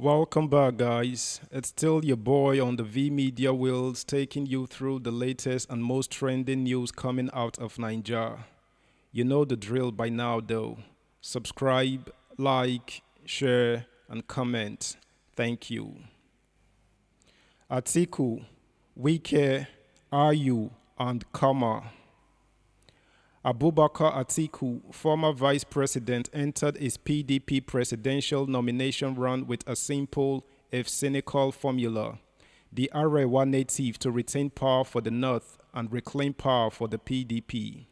Welcome back, guys. It's still your boy on the V Media Wheels taking you through the latest and most trending news coming out of Nigeria. You know the drill by now, though. Subscribe, like, share, and comment. Thank you. Atiku, Wike, Ayu, and Kama. Abubakar Atiku, former vice president, entered his PDP presidential nomination run with a simple, if cynical, formula: the Arewa native to retain power for the North and reclaim power for the PDP.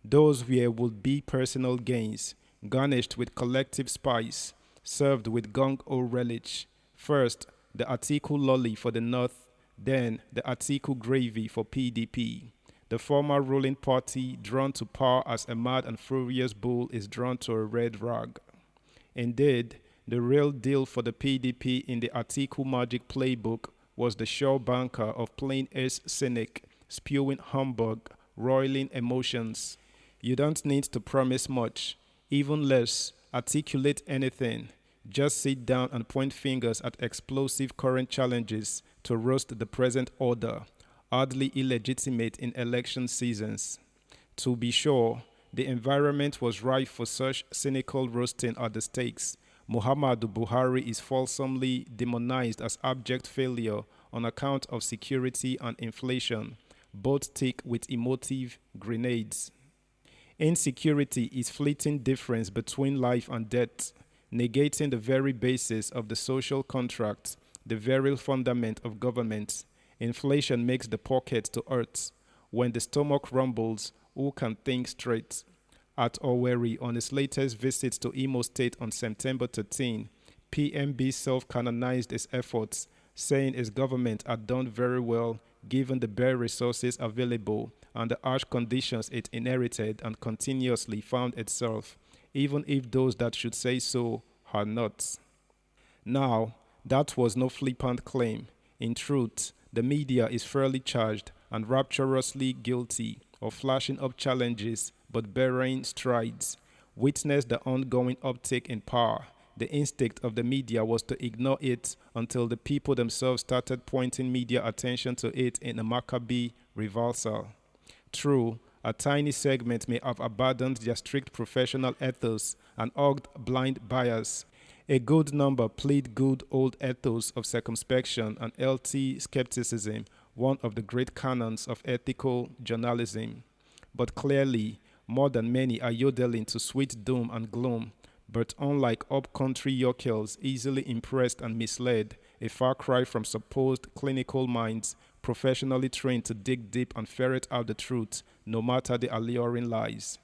Those were would-be personal gains, garnished with collective spice, served with gung-ho relish. First, the Atiku lolly for the North, then the Atiku gravy for PDP. The former ruling party, drawn to power as a mad and furious bull, is drawn to a red rag. Indeed, the real deal for the PDP in the Atiku Magic playbook was the sure banker of plain ace cynic, spewing humbug, roiling emotions. You don't need to promise much, even less articulate anything. Just sit down and point fingers at explosive current challenges to roast the present order, oddly illegitimate in election seasons. To be sure, the environment was rife for such cynical roasting at the stakes. Muhammadu Buhari is fulsomely demonized as abject failure on account of security and inflation, both tick with emotive grenades. Insecurity is fleeting difference between life and death, negating the very basis of the social contract, the very fundament of government. Inflation makes the pocket to hurt. When the stomach rumbles, who can think straight? At Owerri, on his latest visit to Imo State on September 13, PMB self-canonized his efforts, saying his government had done very well given the bare resources available and the harsh conditions it inherited and continuously found itself, even if those that should say so are not. Now, that was no flippant claim. In truth, the media is fairly charged and rapturously guilty of flashing up challenges but burying strides. Witness the ongoing uptick in power. The instinct of the media was to ignore it until the people themselves started pointing media attention to it in a Maccabee reversal. True, a tiny segment may have abandoned their strict professional ethos and hugged blind bias. A good number plead good old ethos of circumspection and healthy skepticism, one of the great canons of ethical journalism. But clearly, more than many are yodeling to sweet doom and gloom. But unlike up-country yokels easily impressed and misled, a far cry from supposed clinical minds, professionally trained to dig deep and ferret out the truth, no matter the alluring lies.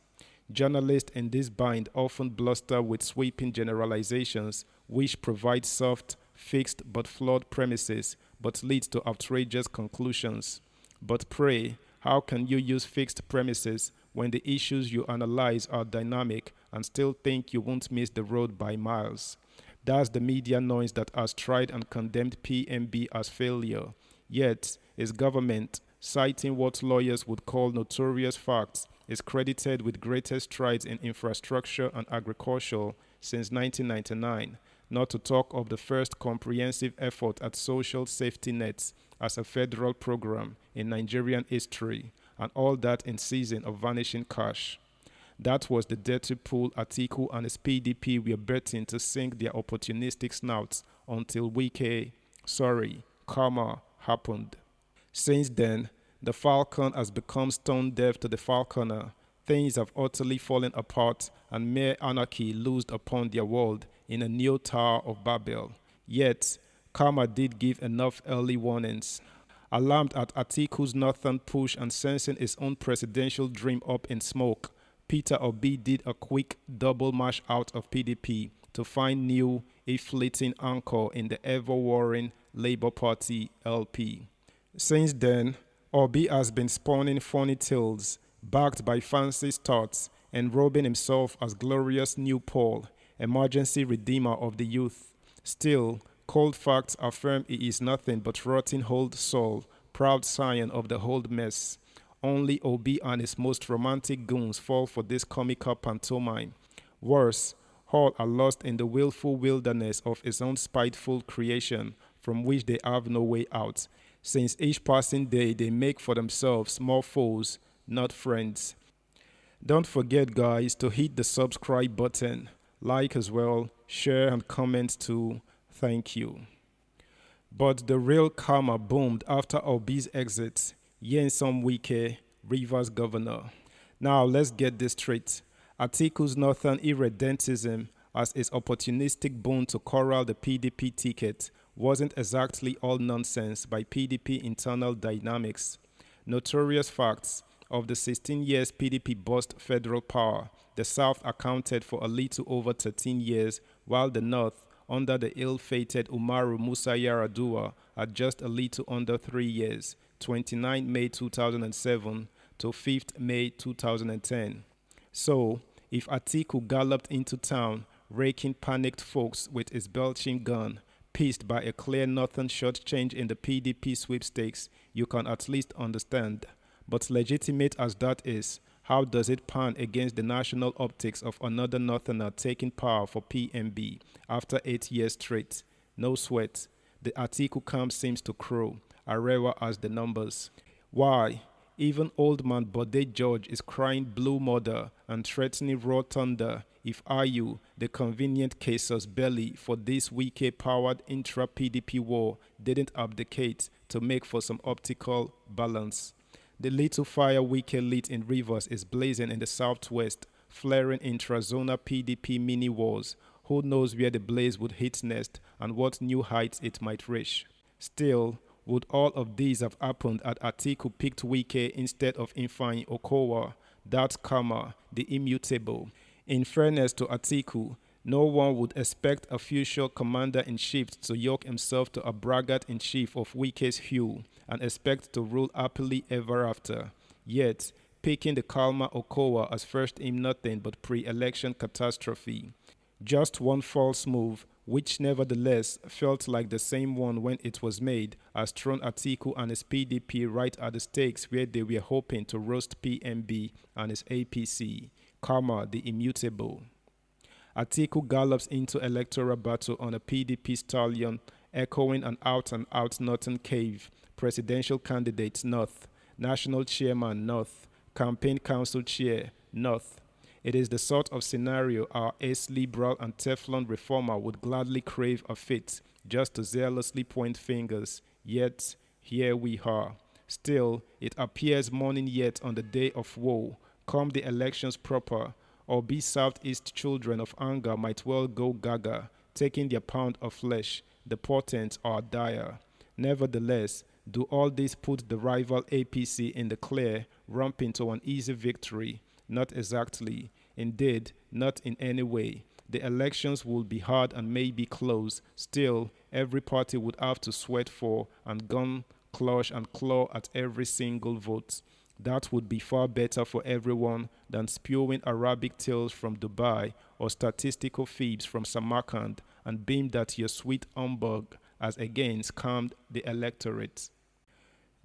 Journalists in this bind often bluster with sweeping generalizations, which provide soft, fixed but flawed premises, but lead to outrageous conclusions. But pray, how can you use fixed premises when the issues you analyze are dynamic and still think you won't miss the road by miles? That's the media noise that has tried and condemned PMB as failure. Yet, his government, citing what lawyers would call notorious facts, is credited with greatest strides in infrastructure and agriculture since 1999, not to talk of the first comprehensive effort at social safety nets as a federal program in Nigerian history, and all that in season of vanishing cash. That was the dirty pool Atiku and his PDP were betting to sink their opportunistic snouts until Karma happened. Since then, the falcon has become stone deaf to the falconer. Things have utterly fallen apart and mere anarchy loosed upon their world in a new Tower of Babel. Yet, Karma did give enough early warnings. Alarmed at Atiku's northern push and sensing his own presidential dream up in smoke, Peter Obi did a quick double march out of PDP to find new, if fleeting anchor in the ever-warring Labour Party LP. Since then, Obi has been spawning funny tales, backed by fancy starts, and robing himself as glorious new Paul, emergency redeemer of the youth. Still, cold facts affirm he is nothing but rotting old soul, proud scion of the old mess. Only Obi and his most romantic goons fall for this comical pantomime. Worse, All are lost in the willful wilderness of his own spiteful creation, from which they have no way out, since each passing day they make for themselves more foes, not friends. Don't forget, guys, to hit the subscribe button, like as well, share and comment too. Thank you. But the real karma boomed after Obi's exit. Nyesom Wike, Rivers governor. Now let's get this straight. Atiku's northern irredentism as his opportunistic boon to corral the PDP ticket wasn't exactly all nonsense by PDP internal dynamics. Notorious facts: of the 16 years PDP bust federal power, the South accounted for a little over 13 years, while the North, under the ill-fated Umaru Musa Yar'Adua, had just a little under 3 years, 29 May 2007 to 5th May 2010. So, if Atiku galloped into town, raking panicked folks with his belching gun, pissed by a clear northern shortchange in the PDP sweepstakes, you can at least understand. But legitimate as that is, how does it pan against the national optics of another northerner taking power for PMB after 8 years straight? No sweat. The Atiku camp seems to crow. Arewa has the numbers. Why? Even old man Bode George is crying blue murder and threatening raw thunder if IU, the convenient casus belly for this Wike-powered intra-PDP war, didn't abdicate to make for some optical balance. The little fire Wike lit in Rivers is blazing in the southwest, flaring intrazona PDP mini-wars. Who knows where the blaze would hit next and what new heights it might reach. Still, would all of these have happened had Atiku picked Wike instead of Ifeanyi Okowa? That's karma, the immutable. In fairness to Atiku, no one would expect a future commander-in-chief to yoke himself to a braggart-in-chief of Wike's hue and expect to rule happily ever after. Yet, picking the Kalma Okowa as first in nothing but pre-election catastrophe. Just one false move, which nevertheless felt like the same one when it was made, has thrown Atiku and his PDP right at the stakes where they were hoping to roast PMB and his APC. Karma, the immutable. Atiku gallops into electoral battle on a PDP stallion, echoing an out-and-out northern cave. Presidential candidates North, national chairman North, campaign council chair North. It is the sort of scenario our ace-liberal and Teflon reformer would gladly crave a fit, just to zealously point fingers. Yet, here we are. Still, it appears morning yet on the day of woe, come the elections proper, or be Southeast children of anger might well go gaga, taking their pound of flesh. The portents are dire. Nevertheless, do all this put the rival APC in the clear, ramping to an easy victory? Not exactly. Indeed, not in any way. The elections will be hard and may be close. Still, every party would have to sweat for and gun, clutch and claw at every single vote. That would be far better for everyone than spewing Arabic tales from Dubai or statistical fibs from Samarkand and beamed at your sweet humbug as again scammed the electorate.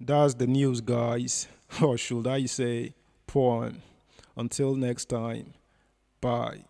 That's the news, guys. Or should I say, porn. Until next time, bye.